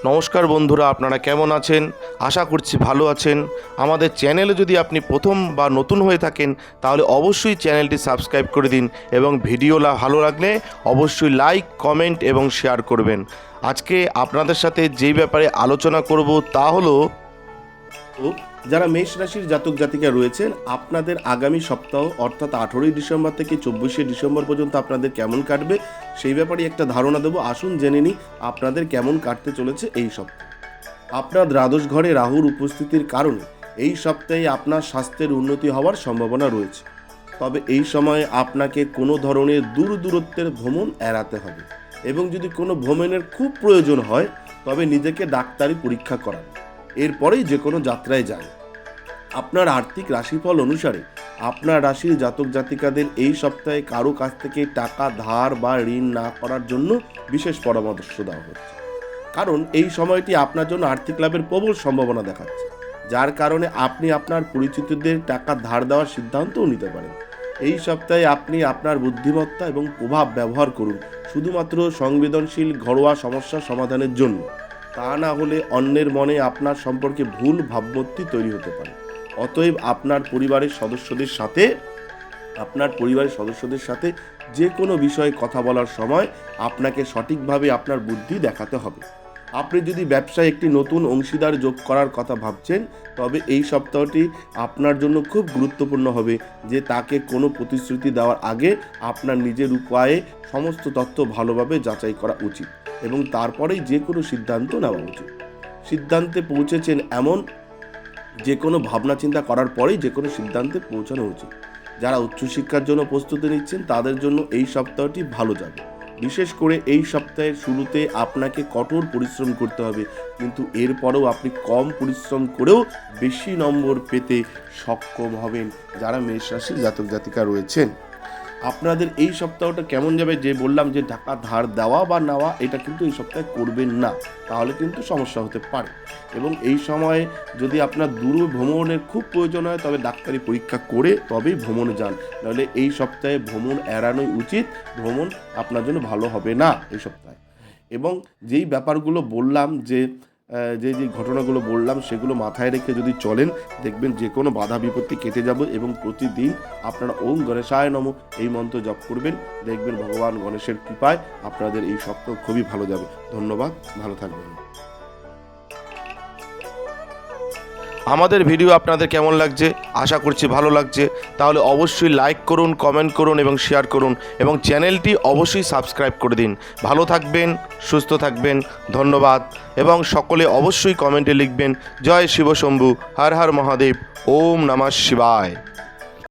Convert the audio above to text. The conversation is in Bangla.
নমস্কার বন্ধুরা, আপনারা কেমন আছেন? আশা করছি ভালো আছেন। আমাদের চ্যানেলে যদি আপনি প্রথম বা নতুন হয়ে থাকেন তাহলে অবশ্যই চ্যানেলটি সাবস্ক্রাইব করে দিন এবং ভিডিও ভালো লাগলে অবশ্যই লাইক, কমেন্ট এবং শেয়ার করবেন। আজকে আপনাদের সাথে যেই ব্যাপারে আলোচনা করব তা হলো যারা মেষ রাশির জাতক জাতিকা রয়েছেন, আপনাদের আগামী সপ্তাহ অর্থাৎ 18ই ডিসেম্বর থেকে 24শে ডিসেম্বর পর্যন্ত আপনাদের কেমন কাটবে সেই ব্যাপারে একটা ধারণা দেবো। আসুন জেনে নিই আপনাদের কেমন কাটতে চলেছে এই সপ্তাহ। আপনার দ্বাদশ ঘরে রাহুর উপস্থিতির কারণে এই সপ্তাহে আপনার স্বাস্থ্যের উন্নতি হওয়ার সম্ভাবনা রয়েছে। তবে এই সময়ে আপনাকে কোনো ধরনের দূরত্বের ভ্রমণ এড়াতে হবে এবং যদি কোনো ভ্রমণের খুব প্রয়োজন হয় তবে নিজেকে ডাক্তারি পরীক্ষা করান, এরপরেই যে কোনো যাত্রায় যান। আপনার আর্থিক রাশিফল অনুসারে আপনার রাশির জাতক জাতিকাদের এই সপ্তাহে কারো কাছ থেকে টাকা ধার বা ঋণ না করার জন্য বিশেষ পরামর্শ দেওয়া হচ্ছে, কারণ এই সময়টি আপনার জন্য আর্থিক লাভের প্রবল সম্ভাবনা দেখাচ্ছে, যার কারণে আপনি আপনার পরিচিতদের টাকা ধার দেওয়ার সিদ্ধান্তও নিতে পারেন। এই সপ্তাহে আপনি আপনার বুদ্ধিমত্তা এবং প্রভাব ব্যবহার করুন শুধুমাত্র সংবেদনশীল ঘরোয়া সমস্যা সমাধানের জন্য। তা না হলে অন্যের মনে আপনার সম্পর্কে ভুল ভাবমূর্তি তৈরি হতে পারে। অতএব আপনার পরিবারের সদস্যদের সাথে যে কোনো বিষয়ে কথা বলার সময় আপনাকে সঠিকভাবে আপনার বুদ্ধি দেখাতে হবে। আপনি যদি ব্যবসায় একটি নতুন অংশীদার যোগ করার কথা ভাবছেন তবে এই সপ্তাহটি আপনার জন্য খুব গুরুত্বপূর্ণ হবে যে তাকে কোনো প্রতিশ্রুতি দেওয়ার আগে আপনার নিজের উপায়ে সমস্ত তথ্য ভালোভাবে যাচাই করা উচিত এবং তারপরেই যে কোনো সিদ্ধান্ত নেওয়া উচিত। সিদ্ধান্তে পৌঁছেছেন এমন যে কোনো ভাবনা চিন্তা করার পরেই যে কোনো সিদ্ধান্তে পৌঁছানো উচিত। যারা উচ্চশিক্ষার জন্য প্রস্তুতি নিচ্ছেন তাদের জন্য এই সপ্তাহটি ভালো যাবে। বিশেষ করে এই সপ্তাহের শুরুতে আপনাকে কঠোর পরিশ্রম করতে হবে, কিন্তু এরপরেও আপনি কম পরিশ্রম করেও বেশি নম্বর পেতে সক্ষম হবেন। যারা মেষ রাশির জাতক জাতিকা রয়েছেন, আপনাদের এই সপ্তাহটা কেমন যাবে? যে বললাম যে টাকা ধার দেওয়া বা নেওয়া, এটা কিন্তু এই সপ্তাহে করবেন না, তাহলে কিন্তু সমস্যা হতে পারে। এবং এই সময়ে যদি আপনার দূর ভ্রমণের খুব প্রয়োজন হয় তবে ডাক্তারি পরীক্ষা করে তবেই ভ্রমণে যান, নাহলে এই সপ্তাহে ভ্রমণ এড়ানোই উচিত। ভ্রমণ আপনার জন্য ভালো হবে না এই সপ্তাহে। এবং যেই ব্যাপারগুলো বললাম, যে ঘটনাগুলো বললাম সেগুলো মাথায় রেখে যদি চলেন, দেখবেন যে কোনো বাধা বিপত্তি কেটে যাবে এবং প্রতিদিন আপনারা ওম গণেশায় নমঃ এই মন্ত্র জপ করবেন, দেখবেন ভগবান গণেশের কৃপায় আপনাদের এই সপ্তাহ খুবই ভালো যাবে। ধন্যবাদ, ভালো থাকবেন। আমাদের ভিডিও আপনাদের কেমন লাগছে? আশা করছি ভালো লাগছে। তাহলে অবশ্যই লাইক করুন, কমেন্ট করুন এবং শেয়ার করুন এবং চ্যানেলটি অবশ্যই সাবস্ক্রাইব করে দিন। ভালো থাকবেন, সুস্থ থাকবেন, ধন্যবাদ। এবং সকলে অবশ্যই কমেন্টে লিখবেন জয় শিব শম্ভু, হর হর মহাদেব, ওম নমঃ শিবায়।